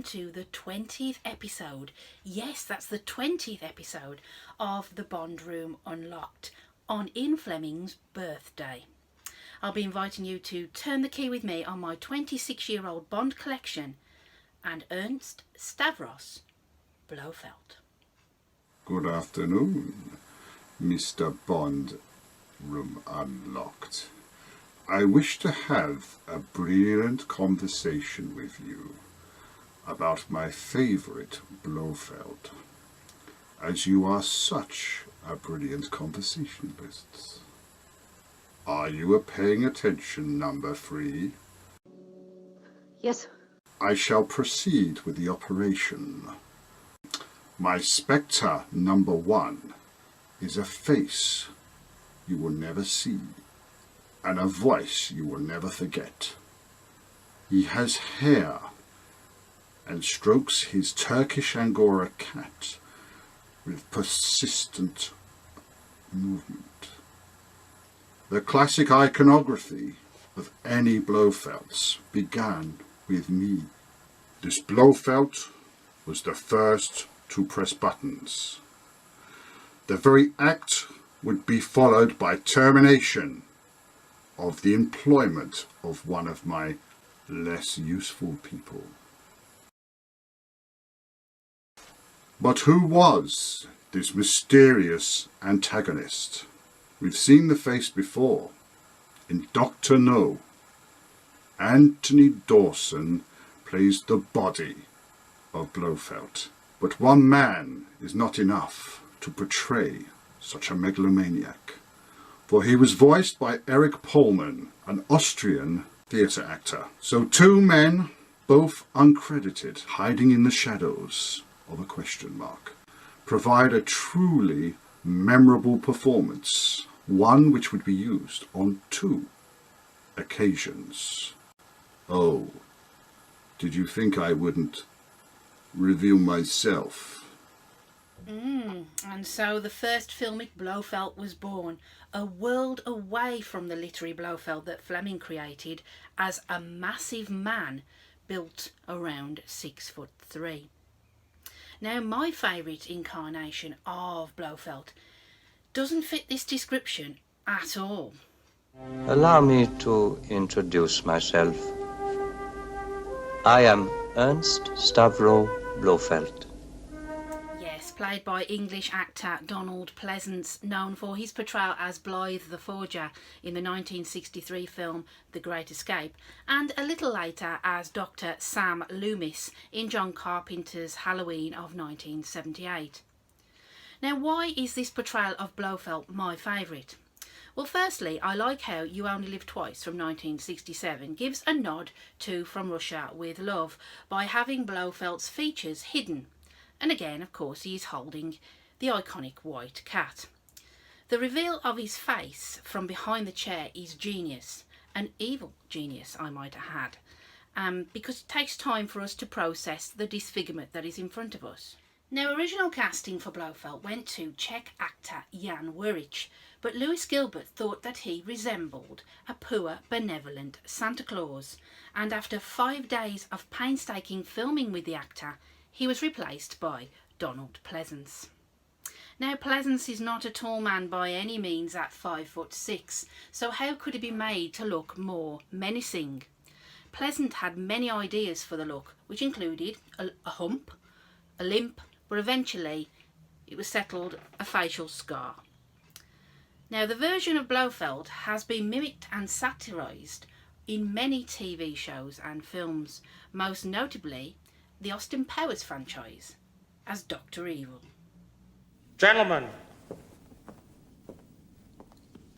to the 20th episode. Yes, that's the 20th episode of The Bond Room Unlocked on Ian Fleming's birthday. I'll be inviting you to turn the key with me on my 26-year-old Bond collection and Ernst, Stavros, Blofeld. Good afternoon, Mr. Bond Room Unlocked. I wish to have a brilliant conversation with you about my favourite Blofeld, as you are such a brilliant conversationalist. Are you paying attention, number 3? Yes. I shall proceed with the operation. My Spectre number 1 is a face you will never see, and a voice you will never forget. He has hair and strokes his Turkish Angora cat with persistent movement. The classic iconography of any Blofelds began with me. This Blofeld was the first to press buttons. The very act would be followed by termination of the employment of one of my less useful people. But who was this mysterious antagonist? We've seen the face before. In Dr. No, Anthony Dawson plays the body of Blofeld. But one man is not enough to portray such a megalomaniac, for he was voiced by Eric Pohlmann, an Austrian theatre actor. So 2 men, both uncredited, hiding in the shadows of a question mark, provide a truly memorable performance, one which would be used on 2 occasions. Oh, did you think I wouldn't reveal myself? And so the first filmic Blofeld was born, a world away from the literary Blofeld that Fleming created as a massive man built around 6'3". Now, my favourite incarnation of Blofeld doesn't fit this description at all. Allow me to introduce myself. I am Ernst Stavro Blofeld. Yes, played by English actor Donald Pleasance, known for his portrayal as Blythe the Forger in the 1963 film The Great Escape, and a little later as Dr. Sam Loomis in John Carpenter's Halloween of 1978. Now, why is this portrayal of Blofeld my favourite? Well, firstly, I like how You Only Live Twice from 1967 gives a nod to From Russia with Love by having Blofeld's features hidden. And again, of course, he is holding the iconic white cat. The reveal of his face from behind the chair is genius, an evil genius, I might add, because it takes time for us to process the disfigurement that is in front of us. Now, original casting for Blofeld went to Czech actor Jan Werich, but Lewis Gilbert thought that he resembled a poor, benevolent Santa Claus, and after 5 days of painstaking filming with the actor, he was replaced by Donald Pleasance. Now, Pleasance is not a tall man by any means at 5'6", so how could he be made to look more menacing? Pleasance had many ideas for the look, which included a hump, a limp, but eventually it was settled a facial scar. Now, the version of Blofeld has been mimicked and satirised in many TV shows and films, most notably the Austin Powers franchise as Dr. Evil. Gentlemen,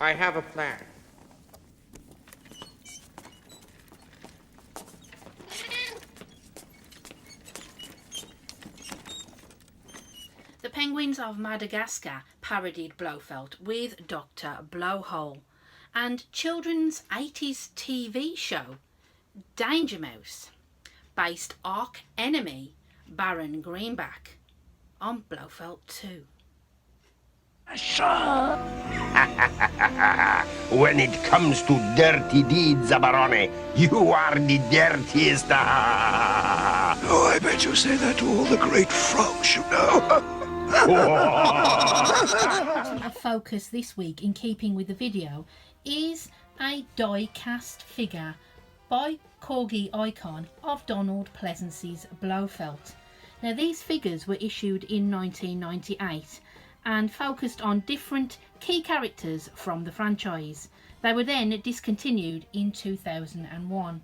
I have a plan. The Penguins of Madagascar parodied Blofeld with Dr. Blowhole, and children's 80s TV show Danger Mouse based arch enemy Baron Greenback on Blofeld too. When it comes to dirty deeds, Barone, you are the dirtiest. Oh, I bet you say that to all the great frogs, you know. The focus this week, in keeping with the video, is a die-cast figure by corgi icon of Donald Pleasence's Blofeld. Now, these figures were issued in 1998 and focused on different key characters from the franchise. They were then discontinued in 2001.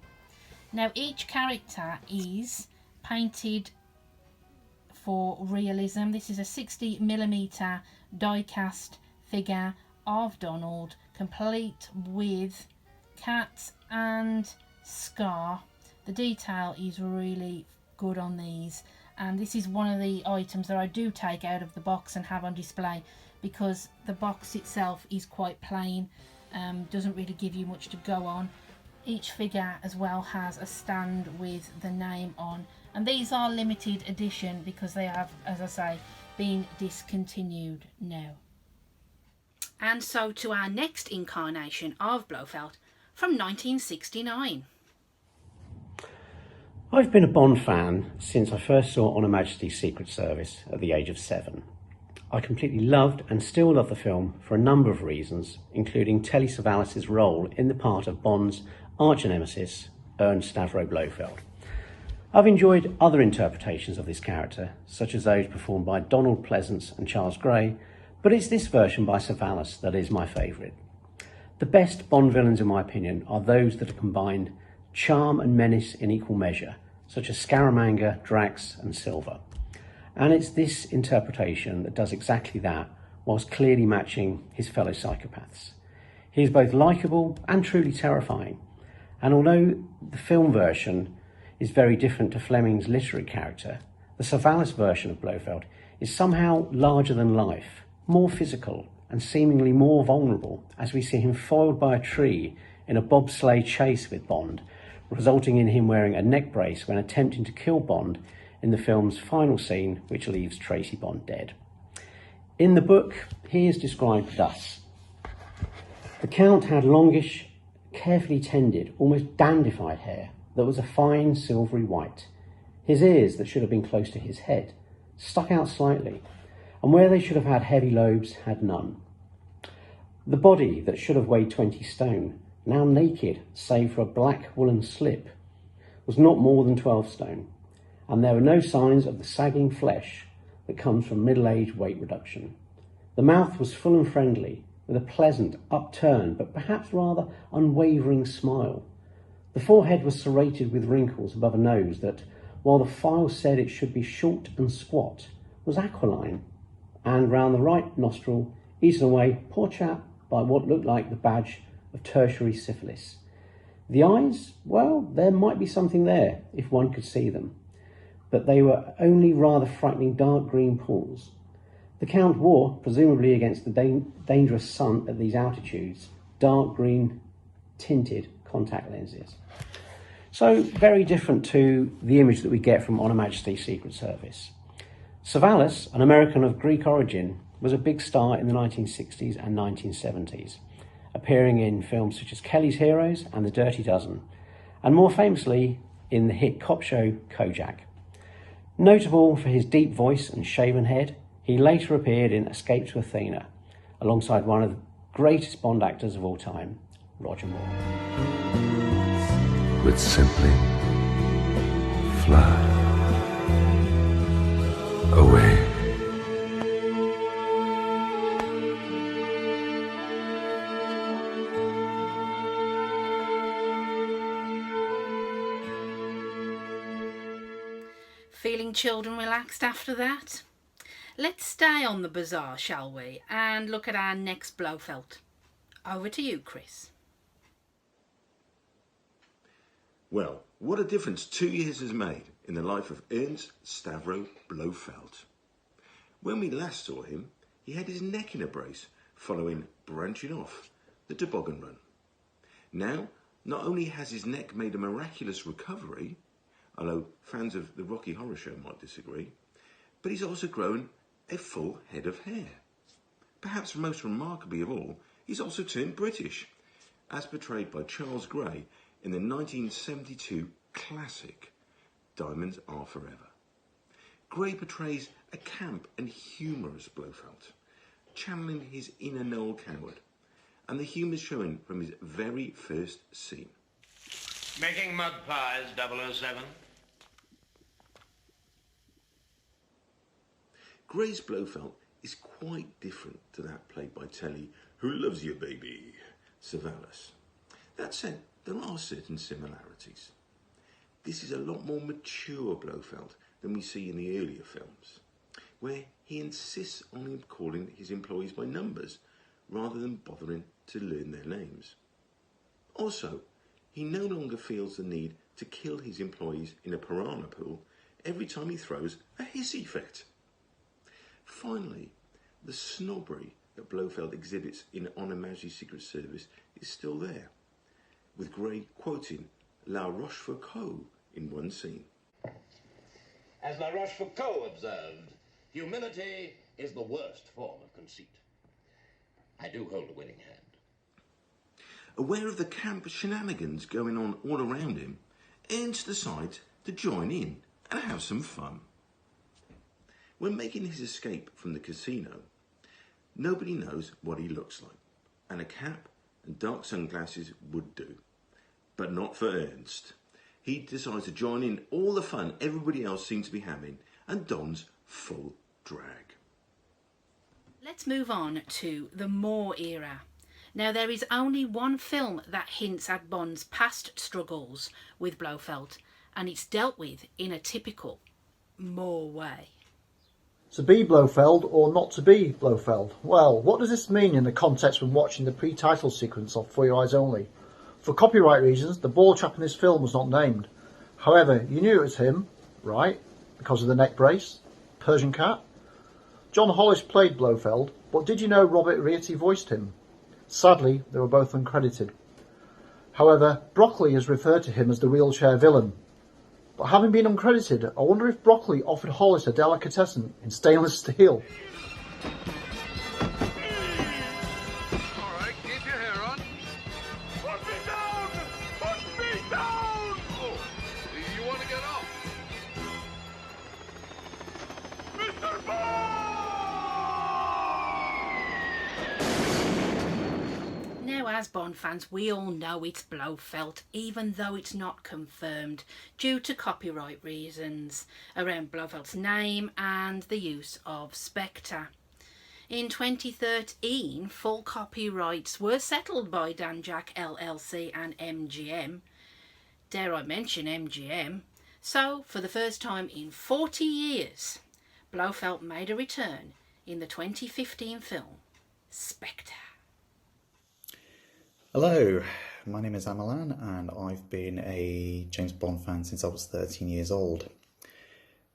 Now, each character is painted for realism. This is a 60mm die-cast figure of Donald, complete with cat and scar. The detail is really good on these, and this is one of the items that I do take out of the box and have on display, because the box itself is quite plain, doesn't really give you much to go on. Each figure as well has a stand with the name on, and these are limited edition because they have, as I say, been discontinued now. And so to our next incarnation of Blofeld from 1969. I've been a Bond fan since I first saw On Her Majesty's Secret Service at the age of 7. I completely loved and still love the film for a number of reasons, including Telly Savalas's role in the part of Bond's arch-nemesis, Ernst Stavros Blofeld. I've enjoyed other interpretations of this character, such as those performed by Donald Pleasence and Charles Gray, but it's this version by Savalas that is my favourite. The best Bond villains, in my opinion, are those that have combined charm and menace in equal measure, such as Scaramanga, Drax and Silver. And it's this interpretation that does exactly that, whilst clearly matching his fellow psychopaths. He is both likeable and truly terrifying, and although the film version is very different to Fleming's literary character, the Savalas version of Blofeld is somehow larger than life, more physical and seemingly more vulnerable, as we see him foiled by a tree in a bobsleigh chase with Bond, resulting in him wearing a neck brace when attempting to kill Bond in the film's final scene, which leaves Tracy Bond dead. In the book, he is described thus: the Count had longish, carefully tended, almost dandified hair that was a fine silvery white. His ears, that should have been close to his head, stuck out slightly, and where they should have had heavy lobes, had none. The body, that should have weighed 20 stone, now naked save for a black woolen slip, was not more than 12 stone, and there were no signs of the sagging flesh that comes from middle-age weight reduction. The mouth was full and friendly, with a pleasant, upturned, but perhaps rather unwavering smile. The forehead was serrated with wrinkles above a nose that, while the file said it should be short and squat, was aquiline, and round the right nostril, eaten away, poor chap, by what looked like the badge of tertiary syphilis. The eyes, well, there might be something there, if one could see them, but they were only rather frightening dark green pools. The Count wore, presumably against the dangerous sun at these altitudes, dark green tinted contact lenses. So very different to the image that we get from On Her Majesty's Secret Service. Savalas, an American of Greek origin, was a big star in the 1960s and 1970s, appearing in films such as Kelly's Heroes and The Dirty Dozen, and more famously in the hit cop show Kojak. Notable for his deep voice and shaven head, he later appeared in Escape to Athena, alongside one of the greatest Bond actors of all time, Roger Moore. Would simply fly away. Feeling chilled and relaxed after that? Let's stay on the bazaar, shall we, and look at our next Blofeld. Over to you, Chris. Well, what a difference 2 years has made in the life of Ernst Stavros Blofeld. When we last saw him, he had his neck in a brace following branching off the toboggan run. Now, not only has his neck made a miraculous recovery, although fans of the Rocky Horror Show might disagree, but he's also grown a full head of hair. Perhaps most remarkably of all, he's also turned British, as portrayed by Charles Gray in the 1972 classic Diamonds Are Forever. Gray portrays a camp and humorous Blofeld, channeling his inner Noel Coward, and the humour is shown from his very first scene. Making mud pies, 007. Gray's Blofeld is quite different to that played by Telly, who loves you, baby, Savalas. That said, there are certain similarities. This is a lot more mature Blofeld than we see in the earlier films, where he insists on calling his employees by numbers rather than bothering to learn their names. Also, he no longer feels the need to kill his employees in a piranha pool every time he throws a hissy fit. Finally, the snobbery that Blofeld exhibits in On Her Majesty's Secret Service is still there, with Gray quoting La Rochefoucauld in one scene. As La Rochefoucauld observed, humility is the worst form of conceit. I do hold a winning hand. Aware of the camp shenanigans going on all around him, Ernst decides to join in and have some fun. When making his escape from the casino, nobody knows what he looks like, and a cap and dark sunglasses would do. But not for Ernst. He decides to join in all the fun everybody else seems to be having and dons full drag. Let's move on to the Moore era. Now, there is only one film that hints at Bond's past struggles with Blofeld, and it's dealt with in a typical Moore way. To be Blofeld or not to be Blofeld? Well, what does this mean in the context when watching the pre-title sequence of For Your Eyes Only? For copyright reasons, the ball chap in this film was not named. However, you knew it was him, right? Because of the neck brace, Persian cat. John Hollis played Blofeld, but did you know Robert Rietti voiced him? Sadly, they were both uncredited. However, Broccoli has referred to him as the wheelchair villain. But having been uncredited, I wonder if Broccoli offered Hollis a delicatessen in stainless steel. Alright, keep your hair on. Put me down! Put me down! Oh, you want to get off? Mr. Bond! Now, as Bond fans, we all know it's Blofeld, even though it's not confirmed, due to copyright reasons around Blofeld's name and the use of Spectre. In 2013, full copyrights were settled by Danjak LLC and MGM. Dare I mention MGM? So, for the first time in 40 years, Blofeld made a return in the 2015 film Spectre. Hello, my name is Amalan and I've been a James Bond fan since I was 13 years old.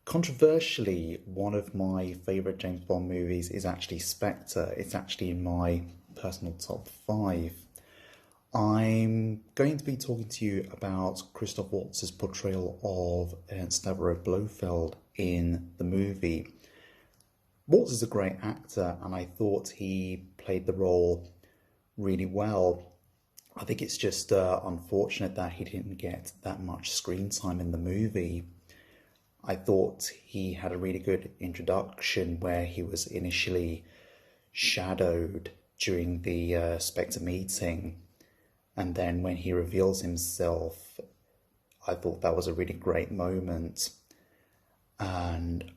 Controversially, one of my favourite James Bond movies is actually Spectre. It's actually in my personal top 5. I'm going to be talking to you about Christoph Waltz's portrayal of Ernst Stavros Blofeld in the movie. Waltz is a great actor and I thought he played the role really well. I think it's just unfortunate that he didn't get that much screen time in the movie. I thought he had a really good introduction where he was initially shadowed during the Spectre meeting, and then when he reveals himself, I thought that was a really great moment. And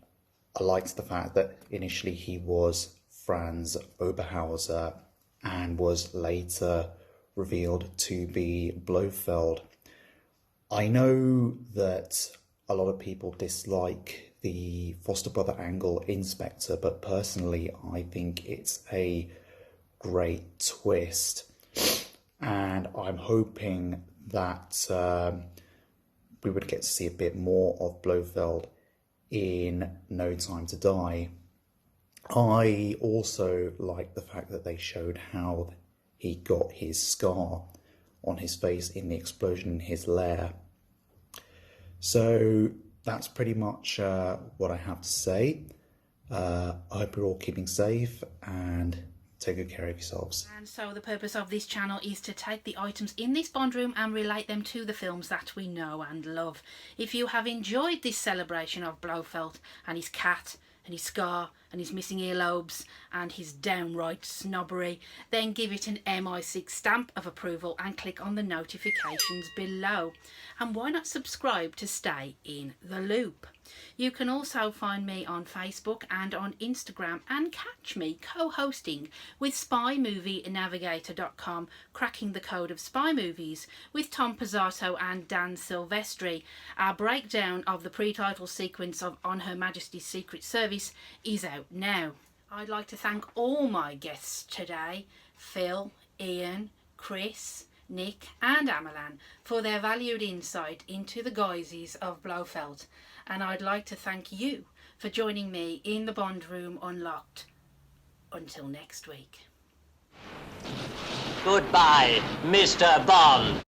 I liked the fact that initially he was Franz Oberhauser and was later revealed to be Blofeld. I know that a lot of people dislike the foster brother angle in Spectre, but personally I think it's a great twist, and I'm hoping that we would get to see a bit more of Blofeld in No Time to Die. I also like the fact that they showed how he got his scar on his face in the explosion in his lair. So that's pretty much what I have to say. I hope you're all keeping safe, and Take good care of yourselves. And so the purpose of this channel is to take the items in this Bond room and relate them to the films that we know and love. If you have enjoyed this celebration of Blofeld and his cat and his scar and his missing earlobes and his downright snobbery, then give it an MI6 stamp of approval and click on the notifications below. And why not subscribe to stay in the loop? You can also find me on Facebook and on Instagram and catch me co-hosting with SpyMovieNavigator.com, cracking the code of spy movies with Tom Pizzato and Dan Silvestri. Our breakdown of the pre-title sequence of On Her Majesty's Secret Service is out now. I'd like to thank all my guests today, Phil, Ian, Chris, Nick and Amalan, for their valued insight into the guises of Blofeld. And I'd like to thank you for joining me in the Bond Room Unlocked. Until next week. Goodbye, Mr. Bond.